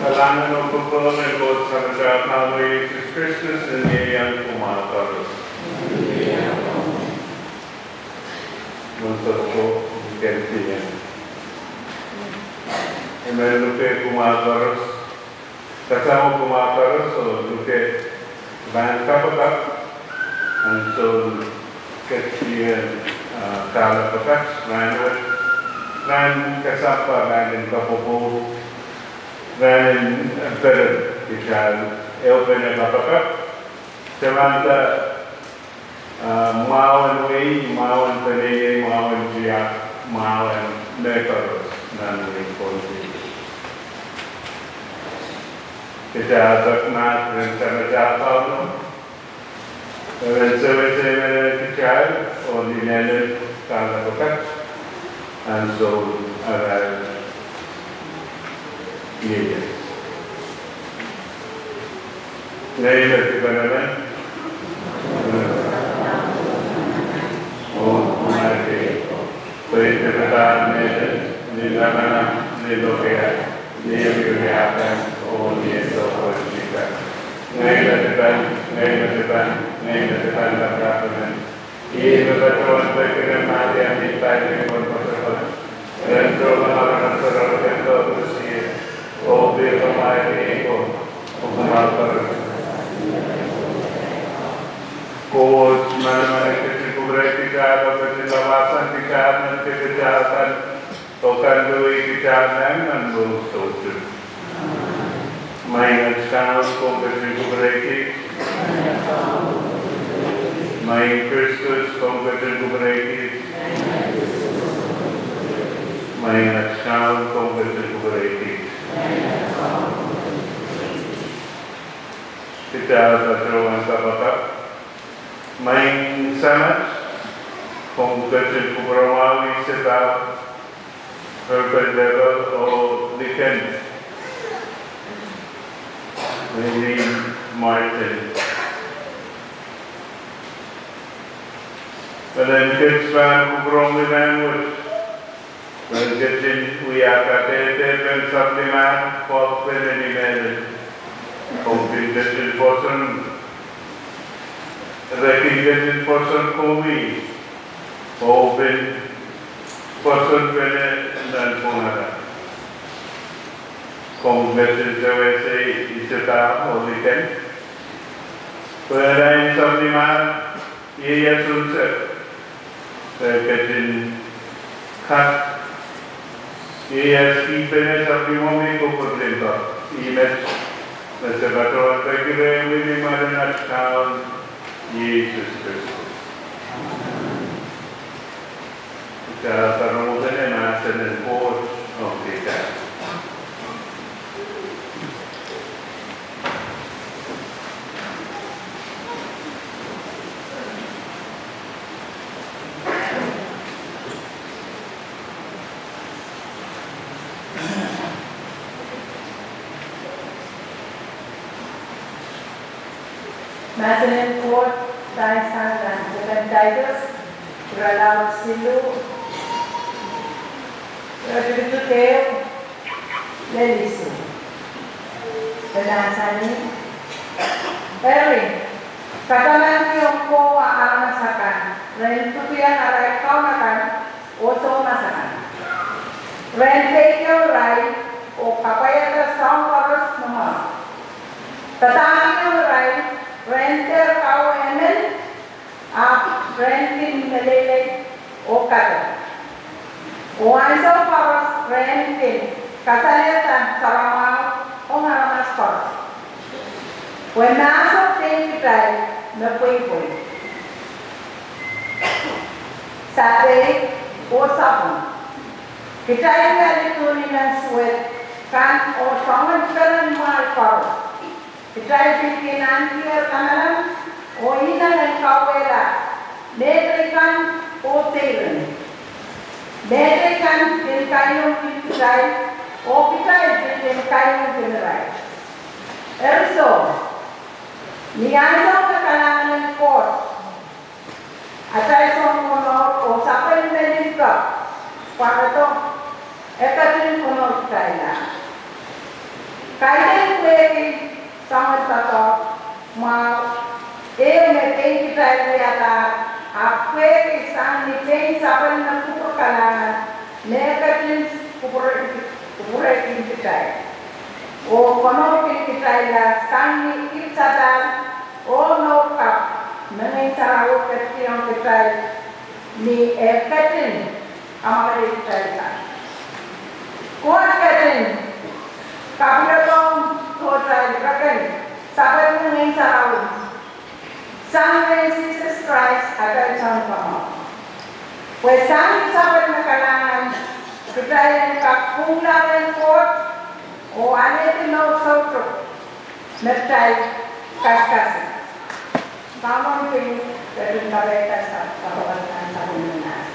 Kasalanan o pagpapalagod sa kasama ni Jesus Christus na niyang kumakaros. Muntot ko, gantiyan. Meron kayo kumakaros. Kasama kumakaros o luke bahan kapatak. And so, kasiyan kalapatak, manual. Ran kasapa, ran kapupo. Ran better, because open a kapatak. Samantha, Mawan way, Mawan Panay, Mawan Jia, Mawan Nekaros, Nanay Ponti. Kita Zakmat, and Sanajapano, and Savasay Kichar, or the Nana Kalapakat, and so arrived here. Name of the Banavan. Perintah Nilamana, Nilokea, Niyamyuhyakan, O Niyasopojika. Ngayon na depan laprapanan. Iibabatuan pagkinamati ang hitay ng pagpapasapot. Rento maharangan sa rapagan ko siya. O pagpapamay ko, o kumalpar. Kod mana-mana kecil-kubrai kita, atau kecil-lawasan kita, nanti kejahatan, tokandui kejahatan, dan berusaha. Maingat sekarang kau kecil-kubrai kita, main Kristus kau kecil-kubrai kita, maingat sekarang kau kecil-kubrai kita. Kita berdoa kepada main sangat kung kecil kubrawawi seta urban level o weekend maybe Martin but then kids van kubrawawi language when kecil uyakate tepen supplement for any man kung kecil person recognition person kumi open person pene dan punara conversion jawese iseta oliken perain sabdiman iya sunset recognition kat iya pene sabdimomi ko kodlento image sebagai orang ini mana nak Yesus Kristus. Kita permulaan masa dan port of kita. Mazarin Court, Daisan dan Bukan Tigers, Beralaut Silu, Rodrigo Teo, Lelisu. Berdasarkan Perry, katalan yung po ang masakan, ren tutuyan aray kau makan, oso masakan. Ren taker rai, o kapaya ka sound chorus naman. Tatangin yung rai, renter kau emen, rentin melele o kata. O anso chorus rentin, kasalatan saramau o ngaramas chorus. When nasa ting kitay na puy-puy. Sabi o sapon. Kitay nga litunin ng sweat kan o sangan karan mahal chorus. Kitay pikinan kiyar kanalang o ina ng kawela. Medrikan o tiran. Medrikan din kayong kitay o kitay din kayong kinaray. Erso, niyasaw na kailangan ng court. At ay sa mga o sa palimelin ka. Para ito, ekatin ko na tayo na. Kailan kweki sama tato ma me tenki try yata apwe sang ni tenki saban na kupur kalangan nekatin kupur tenki try o kono tenki try la sang ni ilsatan o no kap nangai sarau keti ang try ni ekatin amare try ta kuat katin kapilatong try katin saban nangai sarau Sang Jesus Christ akan sama. Pues sang sabat na kalangan kita yang kapulan kot o ane tino soto mertai kaskas. Kamu pun dari mereka sahabat dan sahabat menas.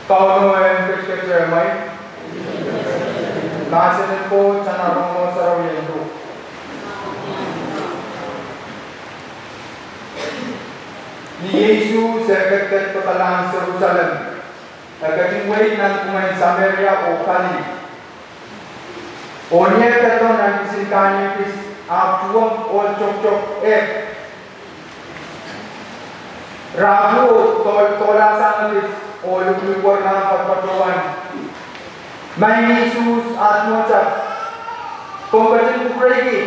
Paulo and Christian Jeremiah. Nasin po sa narong sa rawin ko. Ni Jesus sa kagat patalang sa Jerusalem. Nagatingway ng kumain Samaria o Kali. O niya kato ng isinkanyo kis actuang o chok-chok Rabu tolasan kis o lugar ng pagpatuan. May Jesus at Mozart. Kung katin kukregi.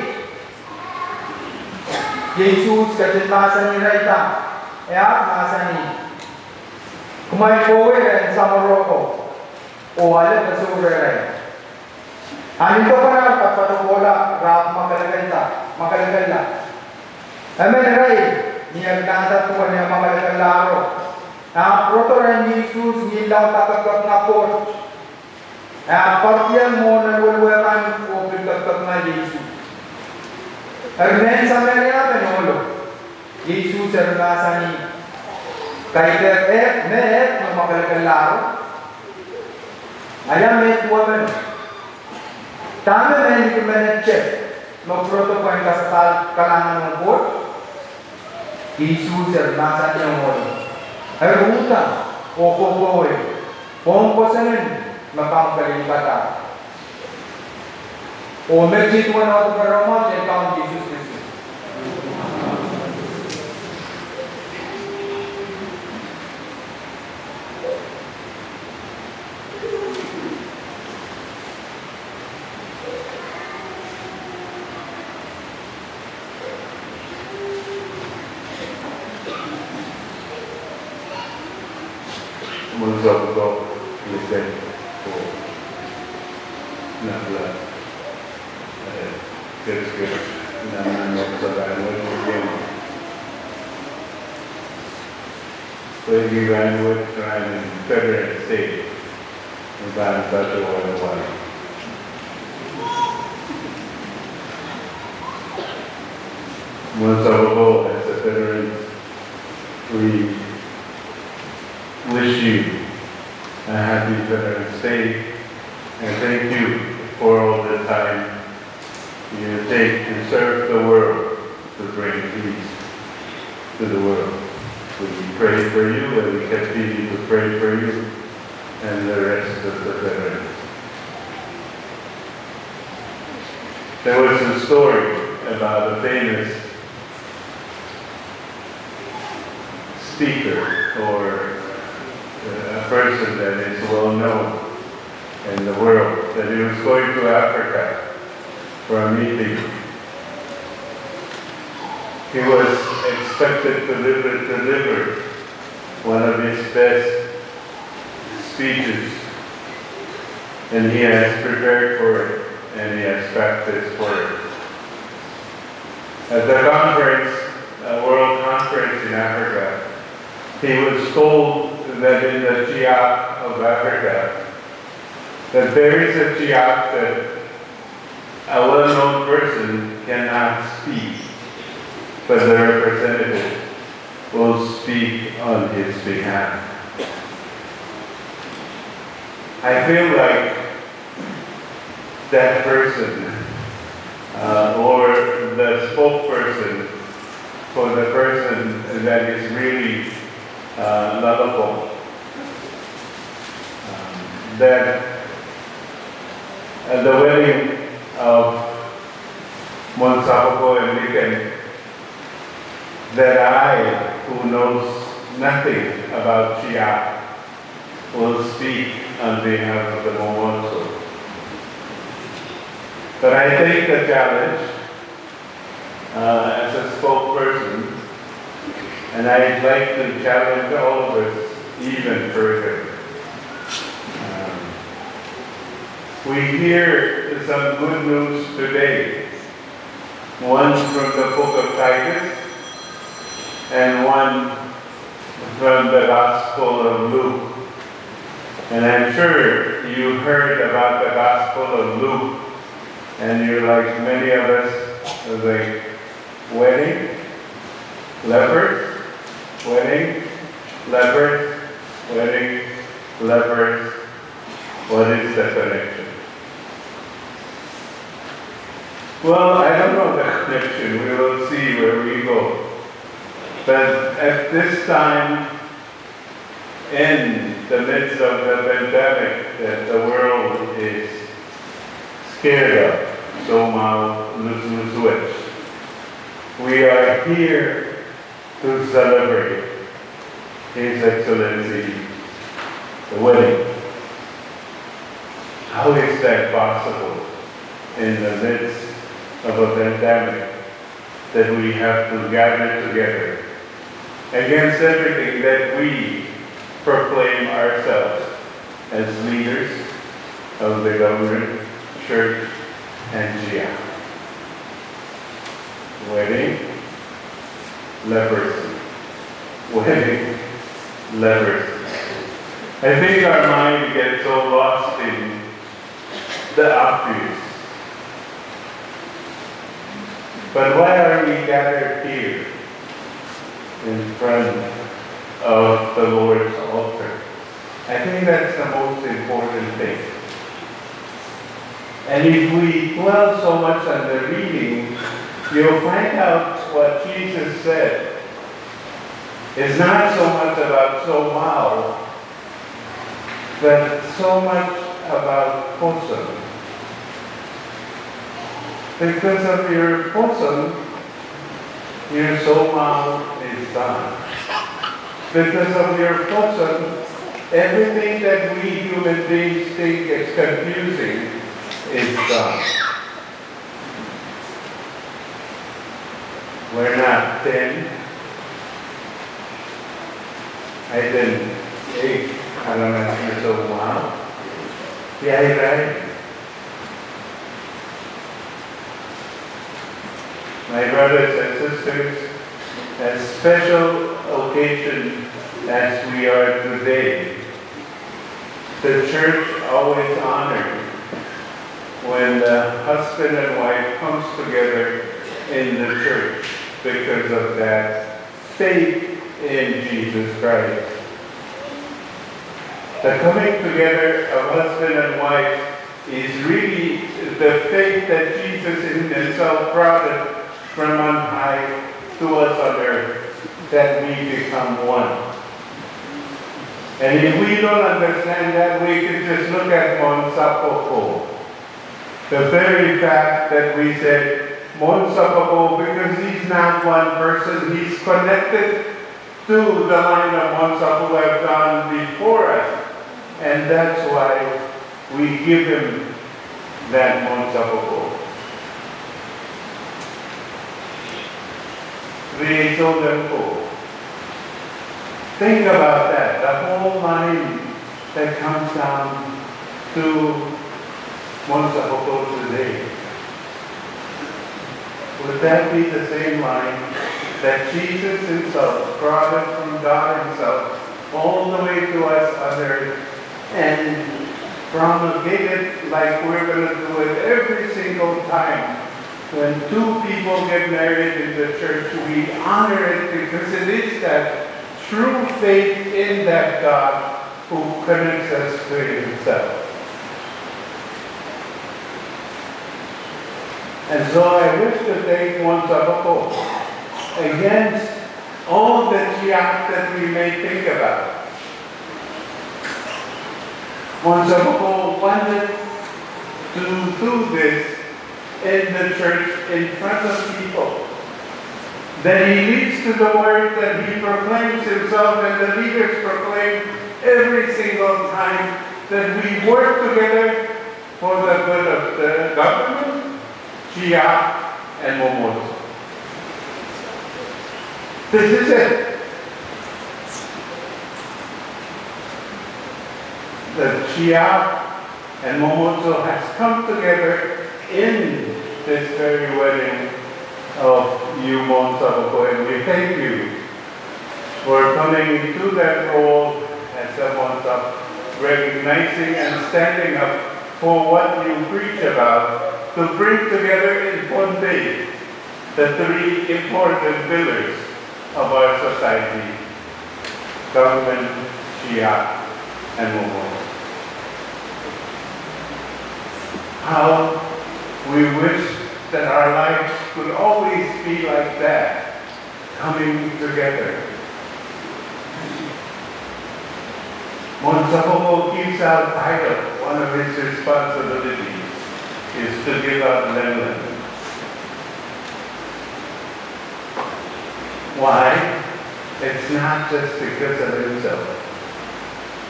Jesus katin masa ni Raita. Masa ni. Kumay power sa Morocco. O alam na sure. Anito pa na pagpatubola rap makalaganda. Amen ray. Niya kanta po niya makalaganda. Ang protoran Jesus nilaw takagkat na po. Partiyan mo na walwakan o pagkakag na Jesus. Arnen sa Maria Benolo. Jesus ang nasa ni. Kahit met na makalaganda. Ayam met woman. Tama na hindi ko manetche. Mag-protocol ka sa kalangan ng board. Jesus ang nasa niya mo. Ay utang o kukuwi kung pasanin mapangkaling bata o medyo ito na ito para mo siya ikaw Jesus Christ Muzab ko listen ko nabla kerja nama nama saudara mungkin where he ran in Federal State in Vanuatu, Hawaii. Once ago, as a veteran, we wish you a happy Veterans Day and thank you for all the time you take to serve the world, to bring peace to the world. We pray for you and we continue to pray for you and the rest of the veterans. There was a story about a famous speaker or a person that is well known in the world, that he was going to Africa for a meeting. He was expected to deliver one of his best speeches, and he has prepared for it and he has practiced for it. At the conference, a world conference in Africa, he was told that in the Chiap of Africa, that there is a Chiap that a well-known person cannot speak, but the representative will speak on his behalf. I feel like that person, or the spokesperson for the person that is really lovable, that at the wedding of Monsapoko and Liken, that I, who knows nothing about Chiap, will speak on behalf of the Momonso. But I take the challenge as a spokesperson, and I'd like to challenge all of us even further. We hear some good news today. One from the book of Titus and one from the Gospel of Luke. And I'm sure you heard about the Gospel of Luke, and you're like many of us, like wedding, lepers, wedding, lepers, wedding, lepers. What is the connection? Well, I don't know the connection. We will see where we go. But at this time, in the midst of the pandemic that the world is scared of, so mau lusuwech, we are here to celebrate His Excellency, the wedding. How is that possible in the midst of a pandemic that we have to gather together against everything that we proclaim ourselves as leaders of the government, church, and Jia? Wedding, leprosy. Wedding, leprosy. I think our mind gets so lost in the obvious. But why are we gathered here in front of the Lord's altar? I think that's the most important thing. And if we dwell so much on the reading, you'll find out what Jesus said is not so much about somao, but so much about Poson. Because of your Poson, your somao is done. Because of your Poson, everything that we human beings think is confusing is done. We're not 10. I didn't 8. I don't know if you're so wow. Yeah, right. My brothers and sisters, a special occasion as we are today. The church always honored when the husband and wife comes together in the church because of that faith in Jesus Christ. The coming together of husband and wife is really the faith that Jesus in himself brought it from on high to us on earth, that we become one. And if we don't understand that, we can just look at Mon Sapoko. The very fact that we said Mon Sapoko, because he's not one person, he's connected to the line of Mon Sapoko who have gone before us. And that's why we give him that Mon Sapoko. Think about that, the whole line that comes down to Mon Sapoko today. Would that be the same line that Jesus himself brought it from God himself all the way to us on earth and promulgated like we're going to do it every single time? When two people get married in the church, we honor it because it is that true faith in that God who connects us to himself. And so I wish to thank Mon Sapoko against all the chiak that we may think about. Mon Sapoko wanted to do this in the church in front of people. That he leads to the word, that he proclaims himself, and the leaders proclaim every single time that we work together for the good of the government, Chia, and Momotso. This is it. The Chia and Momotso has come together in this very wedding of you, Mon Sapoko, and we thank you for coming to that role as a Mon Sapoko, recognizing and standing up for what you preach about, to bring together in one faith the three important pillars of our society: government, Chia, and Momotso. How we wish that our lives could always be like that, coming together. Mon Sapoko gives out title. One of his responsibilities is to give out lemon. Why? It's not just because of himself,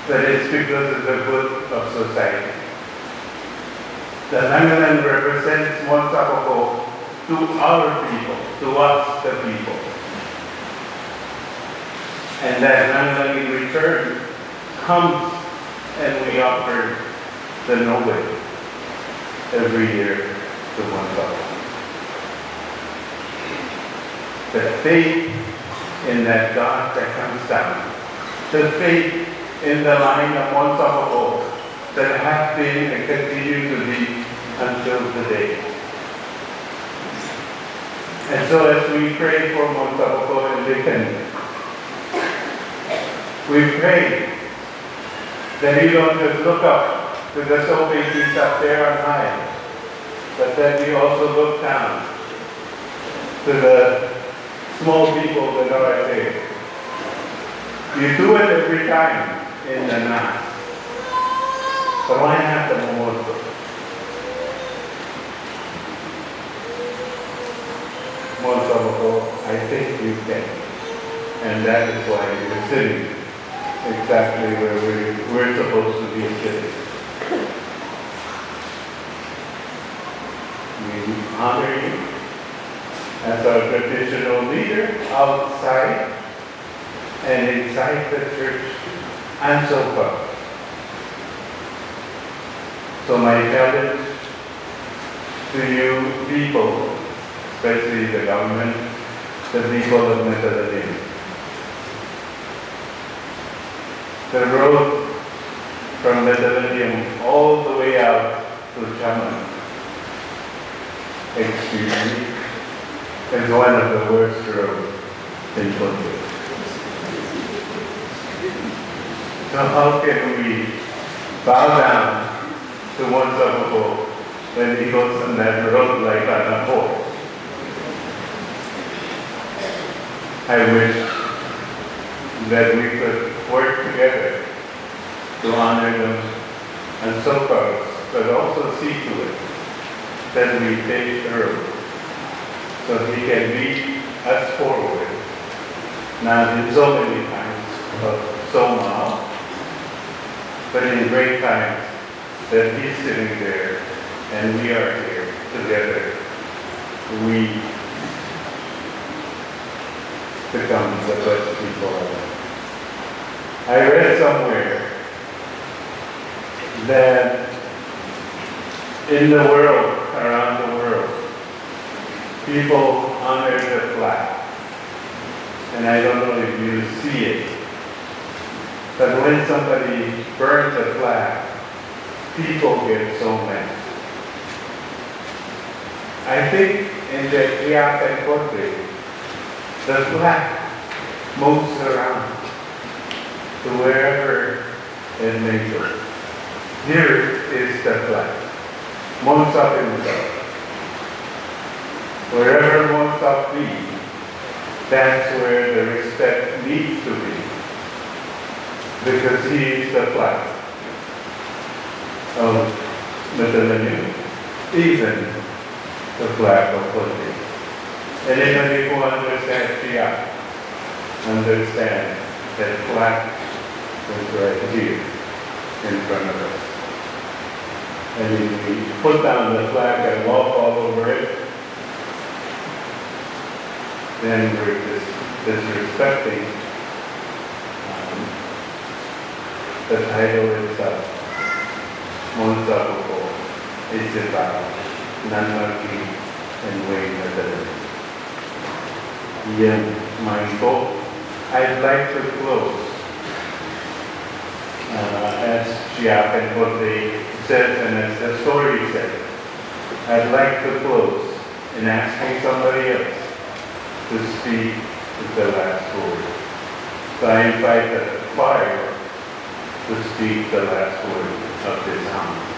but it's because of the good of society. The Langalang represents Mon Sapoko to our people, to us the people. And that Langalang in return comes and we offer the Nobel every year to Mon Sapoko. The faith in that God that comes down, the faith in the line of Mon Sapoko that have been and continue to be until today. And so as we pray for Mon Sapoko and Likan, we pray that you don't just look up to the Sophie's up there on high, but that you also look down to the small people that are there. You do it every time in the Mass. But why not the Momotso? Mon Sapoko, I think you can. And that is why you're sitting exactly where we're supposed to be sitting. We honor you as our traditional leader outside and inside the church and so far. So my challenge to you people, especially the government, the people of Methodism, the road from Medellin all the way out to Chaman, excuse me, is one of the worst roads in Ponte. So how can we bow down to Monsabuco when he goes on that road like on a horse? I wish that we could work together to honor them and so forth, but also see to it that we take the road so he can lead us forward. Not in so many times of so now, but in great times that he's sitting there and we are here together. We become the best people ever. I read somewhere that in the world, around the world, people honor the flag. And I don't know if you see it, but when somebody burns a flag, people get so mad. I think in the Chiapas country, the flag moves around to wherever it may go. Here is the flag. Monsac himself. Wherever Monsac be, that's where the respect needs to be. Because he is the flag of Medellin, even the flag of Ponte. Anybody who understands Chia understands that flag is right here in front of us. And if we put down the flag and walk all over it, then we're disrespecting the title itself. Monsabuco, Isabel, Nanmaki, and Wayne Medellin. Yan, Michael, I'd like to close. As Chiapas Ponte says, and as the story says, I'd like to close in asking somebody else to speak the last word. So I invite the choir to speak the last word of this hymn.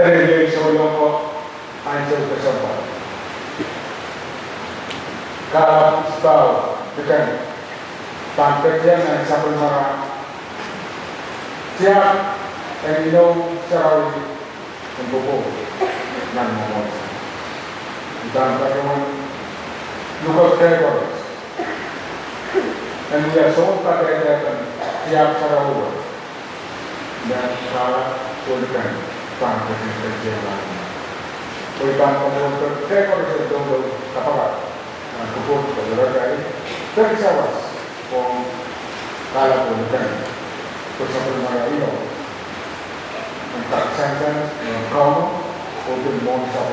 relation ko answer tersebut. Kalau tahu dengan tampaknya yang sampai marah siap Endo Sarawi untuk nan ngomong dan bagaimana Lucas Gregors dan dia semua kaitan siap Sarawi dan salah tulisan tampaknya terjadi. Kuitan pemerintah Gregors itu apa? Kupon dari tersawas kong kala bukan bersama Melayu mentak santan yang kaum untuk mengusap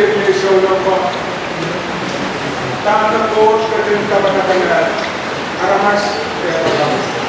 may show lang po. Tangan coach kasi yung kabanagalan. Aramas, pero lang.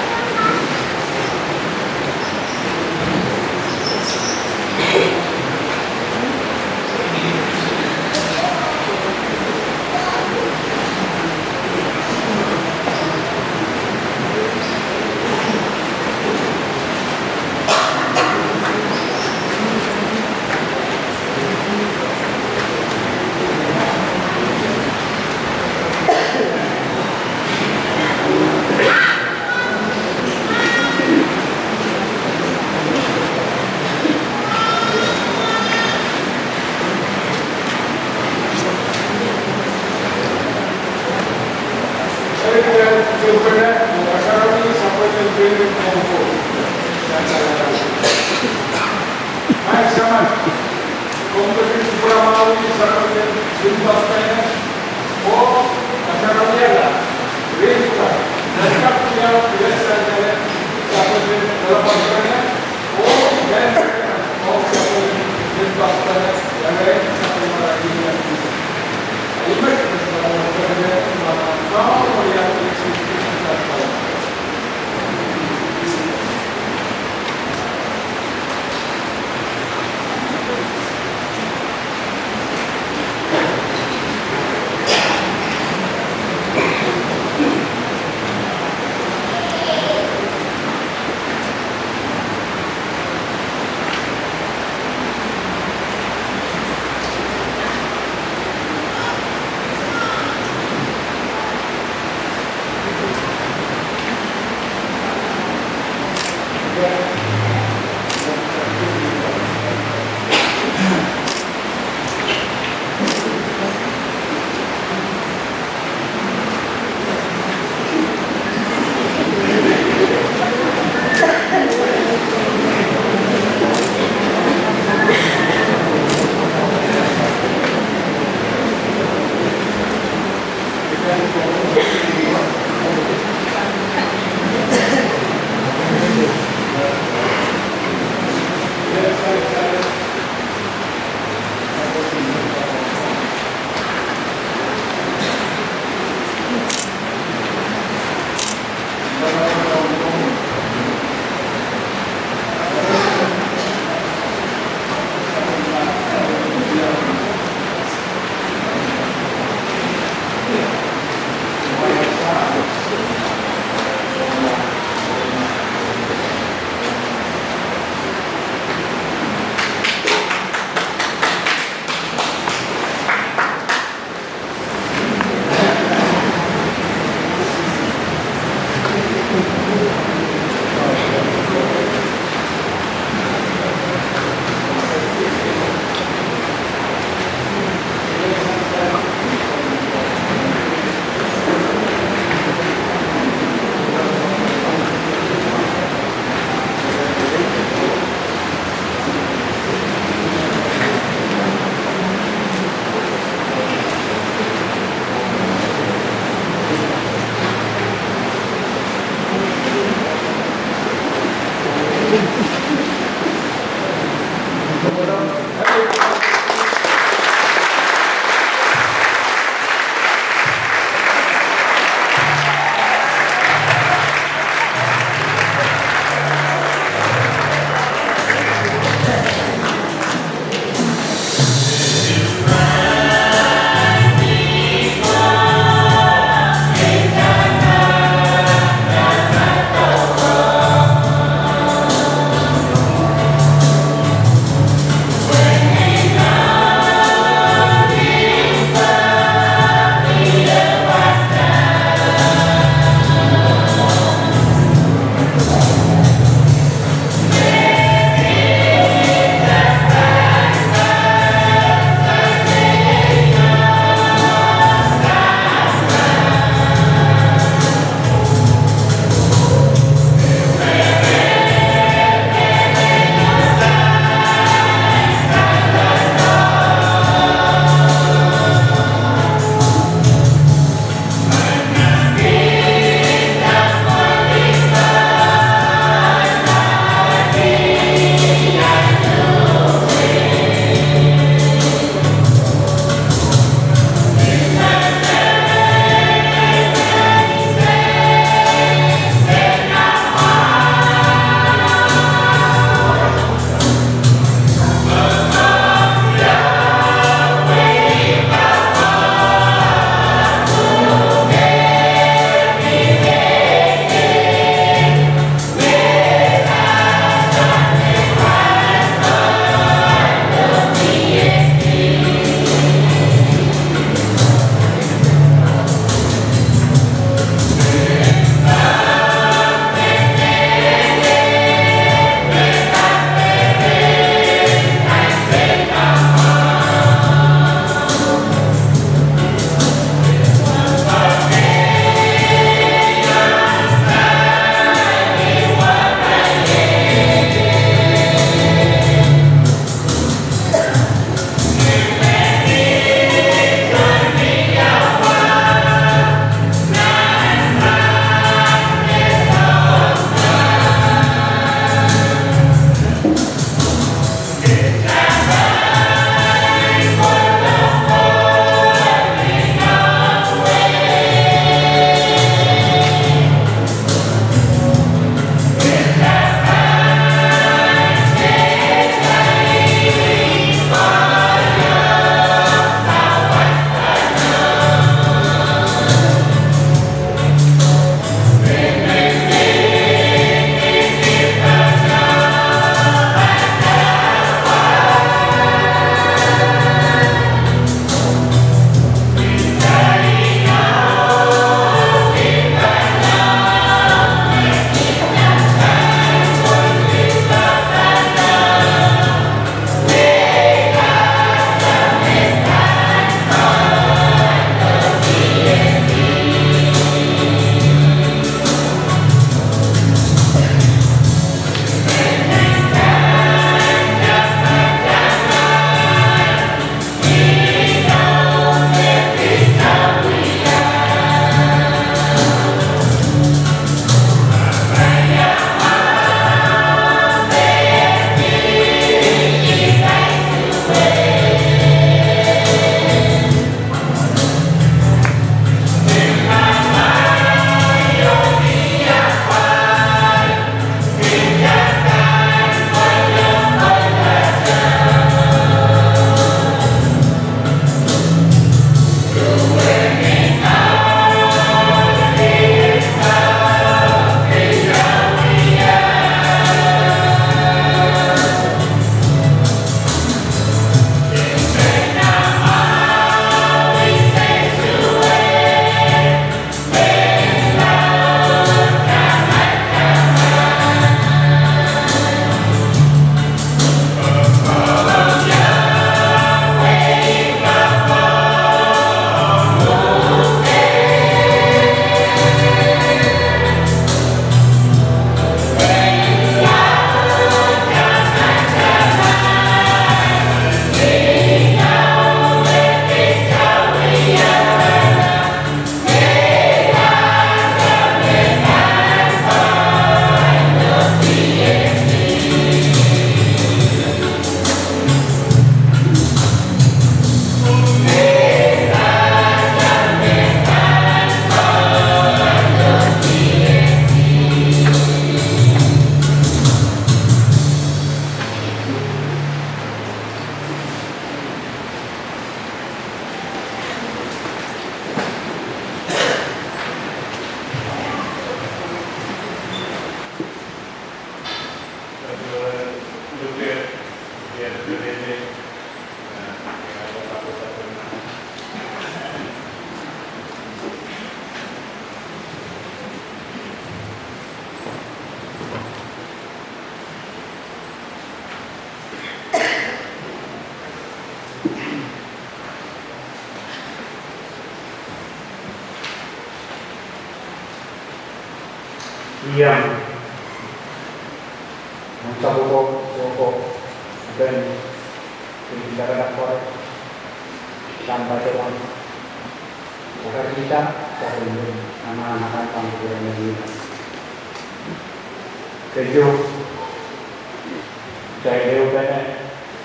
Iyang ang sabuko, suko, dan tidak ada korek tanpa doang. Agar kita sebelum anak-anak panggilan ini keju jaya udah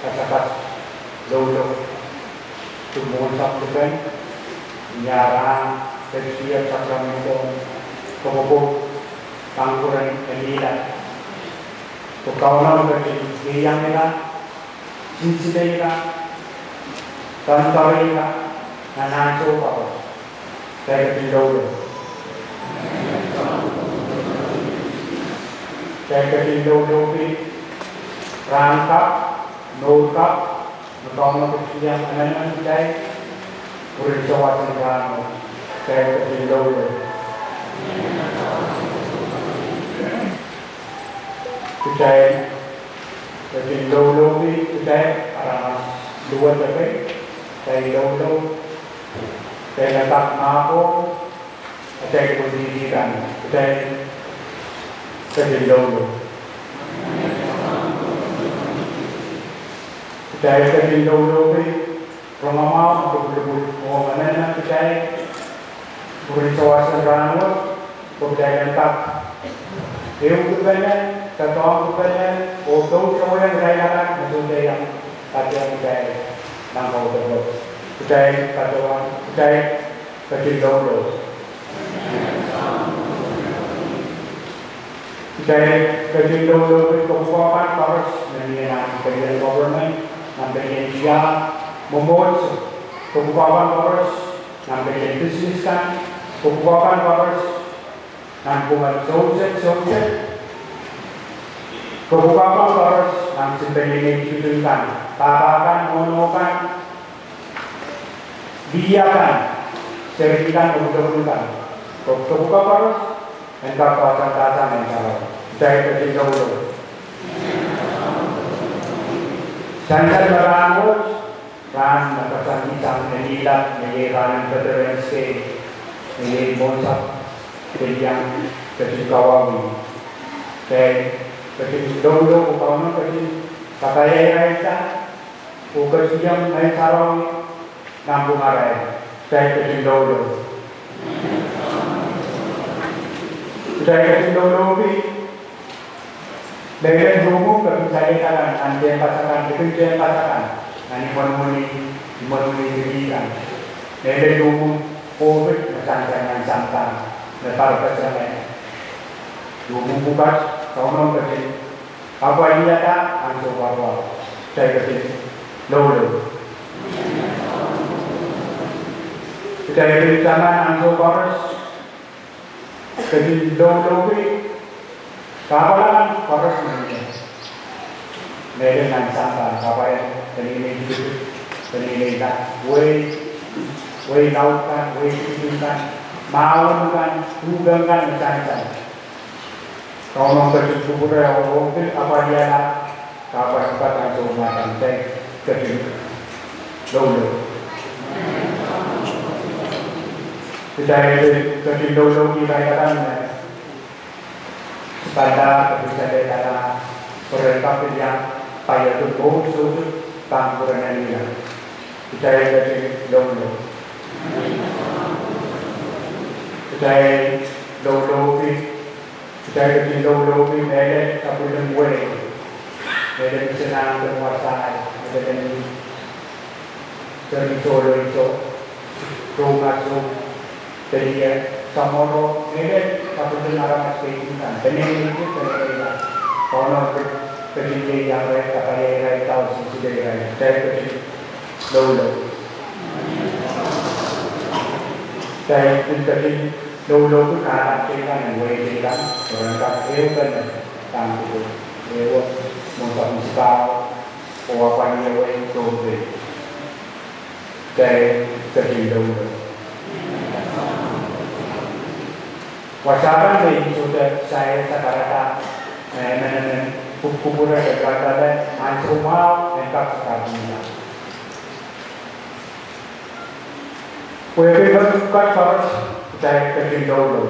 kasakas dulu tumbuh sampai nyarang setiap sakram itu kebobok pangkuran elida tukawan berarti yang merah cincin merah kantor merah nanaco apa saya ketiduran saya ketiduran rangkap nurkap menolak kesulitan anak-anak saya berusaha sendiri saya ketiduran saya ketiduran saya para dua tapi saya ketiduran saya letak mampu, saya kebudayaan, saya kejendau, saya kejendau rumah mau untuk berbuat mana saya berusaha sederhana, kebudayaan tak, itu banyak, contoh banyak, foto semua yang saya lakukan, maksudnya yang tadi yang saya nampak betul. Kudai katuan, kudai kejendau, kudai kejendau kebupakan harus menjadi bagian government, bagian dia membuat kebupakan harus bagian bisnis kan, kebupakan harus buat sosial, kebupakan harus sebagai institusikan, tabakan, monokan. Biarkan serikan kebutuhan kebuka harus engkau kawasan kawasan yang salah saya kecil dulu saya berangkat ran kawasan hitam menilai menyebarkan federasi menjadi bonsap yang kecil kawami saya kecil dulu kawan kecil katanya kita bukan siang main sarong Nampung Arai, saya kecil dulu. Saya kecil dulu dari rumah ke saya katakan, nanti pasangan itu saya pasangan, nanti menmuni dirikan. Dari rumah COVID macam santan, lepas kesalahan. Rumah buka, kawan kecil. Apa ini ada? Ansur apa? Saya kecil dulu. Saya bersama Ansur Boros ke Dodowi kawalan Boros ini dengan sampah kawalan penilai tak way lautan way tunjukkan maukan hubungan macam-macam kalau mau bersyukur ya mungkin apa dia kawan kata Ansur macam saya ke Dodowi Saya kecil kita katakan pada kebijakan kata pemerintah yang payah tubuh sudut tangguran ini saya kecil dulu saya kecil dulu ada kabulan boleh ada senang berkuasaan ada yang sering solo itu rumah jadi samoro ini kabupaten Aramas kehidupan. Benih itu benih kalau kerja yang mereka kaya tahu sisi dari saya kerja dulu. Saya kerja dulu tu karena kita yang boleh kan orang kaya kan tang itu lewat musikal apa yang boleh tu saya kerja dulu. Wasaban ini sudah saya kata-kata kuburan kata-kata ansumau engkau sekarang kue berbuka harus saya kecil dulu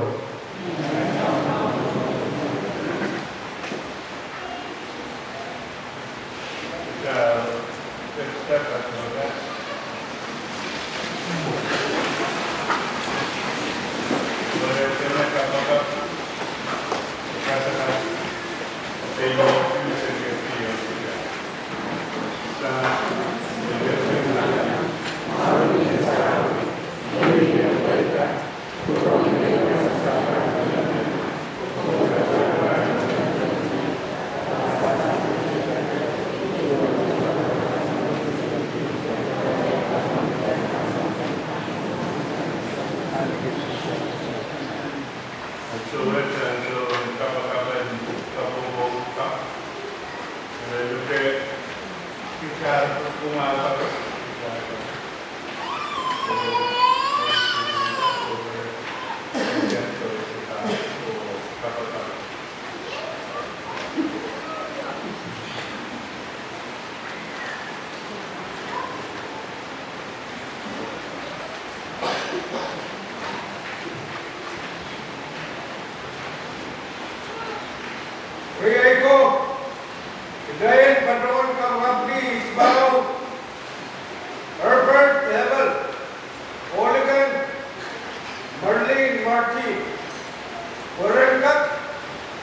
Riego, Hidayat Patrol Kamabdi Isbao, Herbert Level, Oligan, Merlin Marti, Warangat,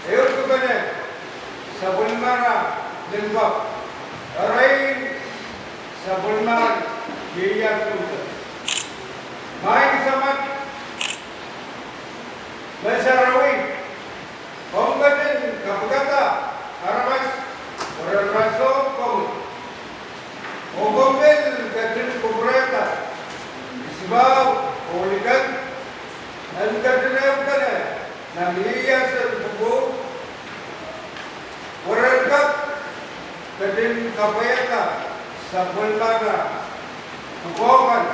Eukubane, Sabulmara, Limbak, Arain, Sabulman, Yiyatuta, Main Samat, Mesarawi, Kombatin Kapagata, Aramas, Oraraso, Kom, Ogombel, Katin Kubrata, Isbao, Oligan, and Katinavkane, Namiyas and Kubu, Orakat, Katin Kapayata, Sabulmana, Kukokan,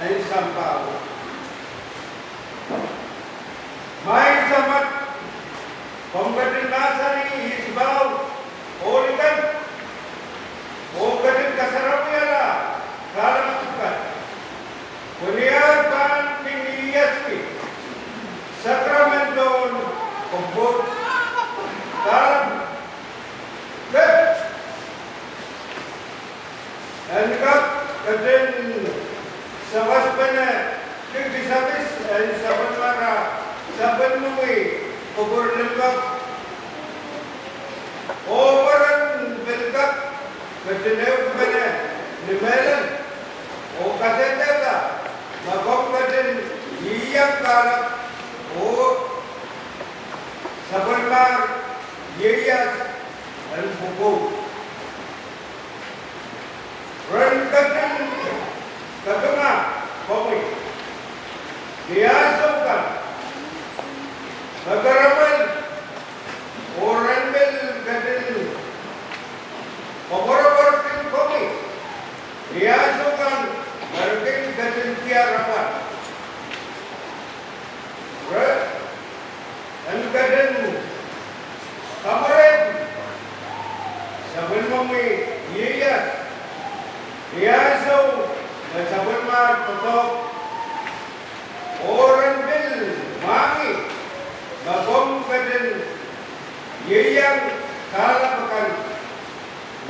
and Sampao. Main Samat, Kombatin Nasari, Isbao, Oligan, Ogatin Kasarapiala, Kalampukan, Kuliar Pan Piniyaspi, Sacramento, Kumbut, Kalam, Bep, and Kap, Katin, Sawaspana, Kikisabis, and Sabanmara, Sabanmui, Kubur Limbak, Overan Bilkak, Katinev Bene, Nimelan, O Katetela, Magom Katin, Yiyak Kalak, O Sabalmar, Yiyas, and Pupu. Ran Katin, Katuna, Komi, Diyasokan, Nagaraman, Oranbel Katin, Pagorobortin Komi, Diyasokan, Markin Katin Tiarapan, and Katin, Kamaret, Sabulmami, Yiyas, Diyaso, Sabulmar, Patok, Oranbel, Mami, Magom Katin, Yiyang Kalapakan,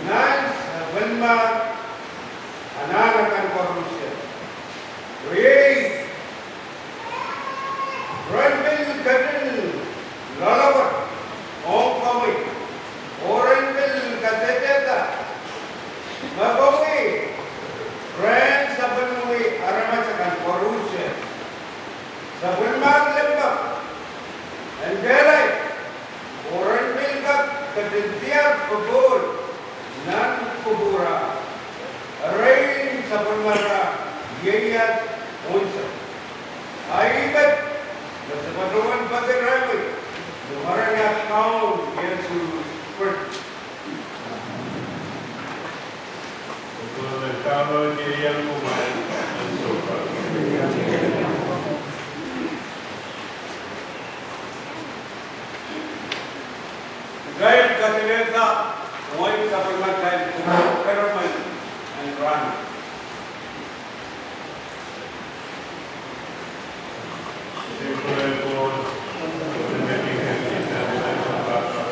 Nans, Sabulmar, Ananakan Korupsya. Riyay, Ranbil Katin, Lalawat, Om Kami, Oranbil Kateteta, Magomi, Ran Sabulmui, Aramasakan Korupsya. Sabulmar Lembak, and Gerai, Oran Milkak, Katintiar Kubur, Nan Kubura, Rain Sabulmara, Yeyat, Unsa. Aibat, Nasabatuan Patirami, Lumarangat Kaun, Yesu Spurt. Untuk bertambah diri yang kuat dan sopan. Guide Katileta, Moy Sabulmatan, Karaman, and Ran. Simple pun, menjadikan kita dengan bangsa.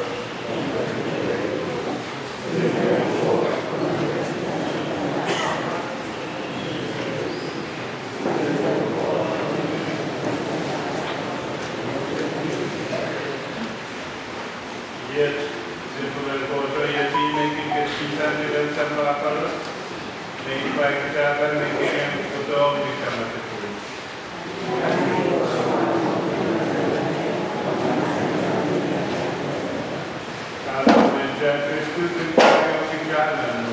ipag-usapan ng kanyang totoong isang matutuloy. Kalau menjadi Kristus yang tinggalan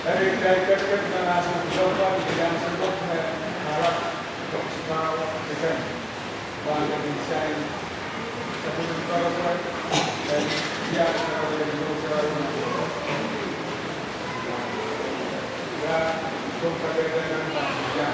Dari dekat na nasa sofa, bigyan sa book na harap sa design. Bago design sa puno para po ay siya sa pagkakas sa ya kung pagkakas na siya.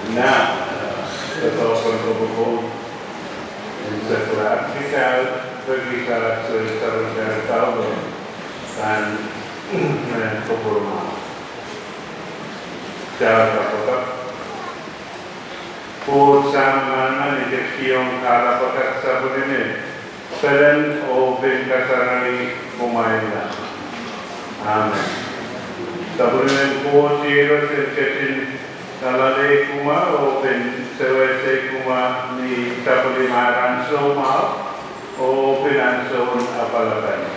Now, let's also go in secular Africa, so it's Tauro, and Koporoma. Kapota. Po sama ni Jekiong Kalapakat sa Budine, Selen o Pinkasarani Kumaina. Amen. Sa Budine po siya sa Talade kuma o sewese kuma ni tapoli maranso mau o pinanso apalatan.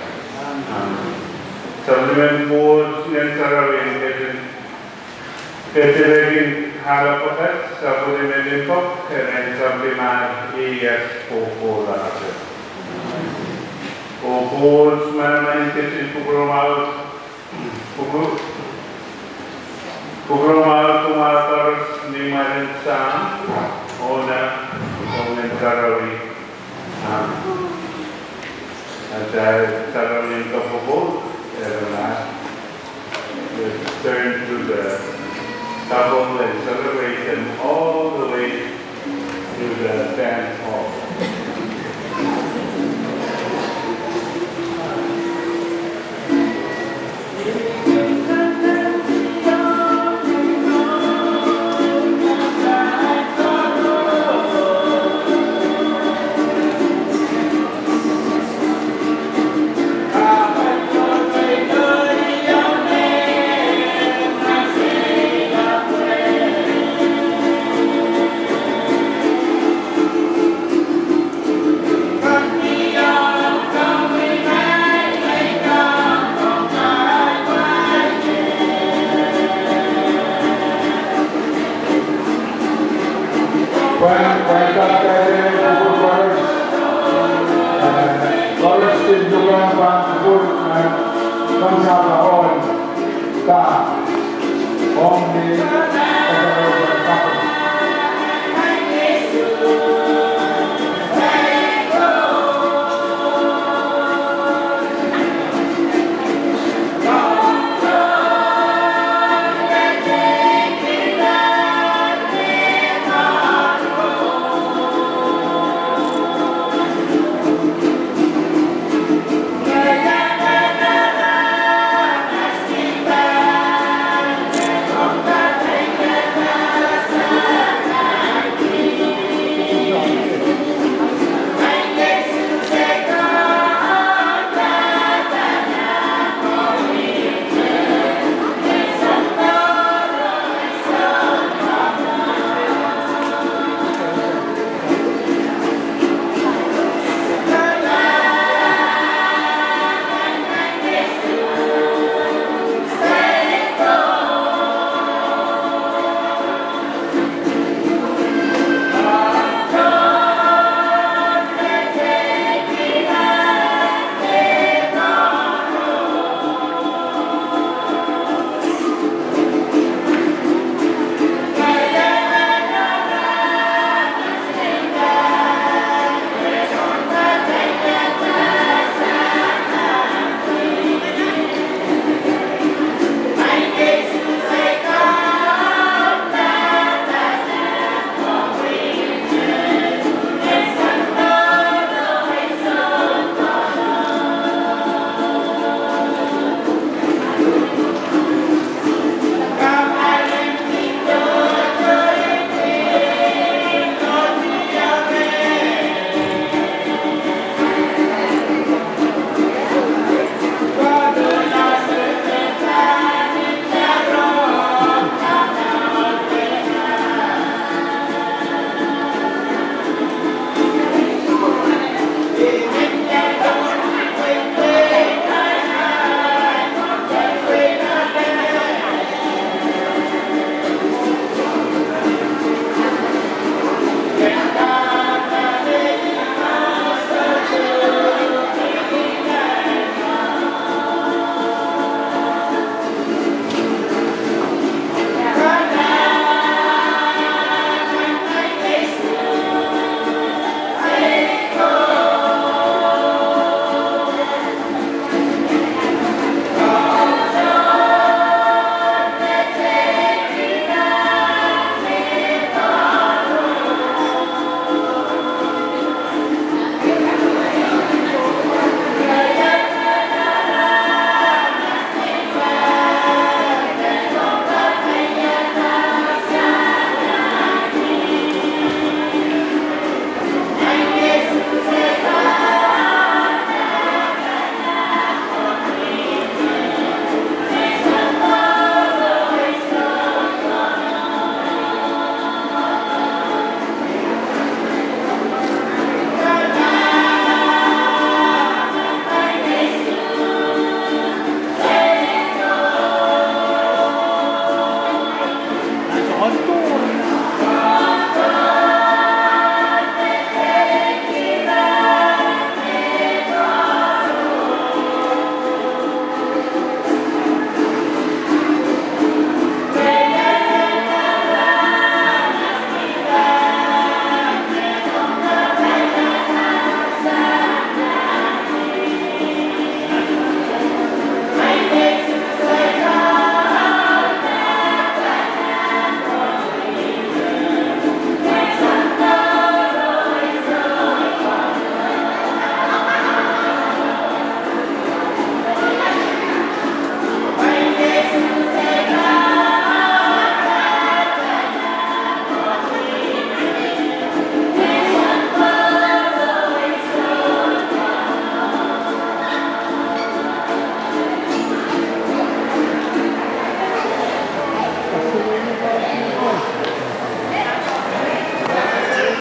Supplement boards necessarily ketilagin halapakat sapoli medimpok keren supplement ias popola. O boards mana intensi programal Programal tumatar ni Marinsan ona komentarawi ada sarawi kapobol adalah turn to the double and celebration all the way to the dance hall. Good. Pagsabaon ka, Omni,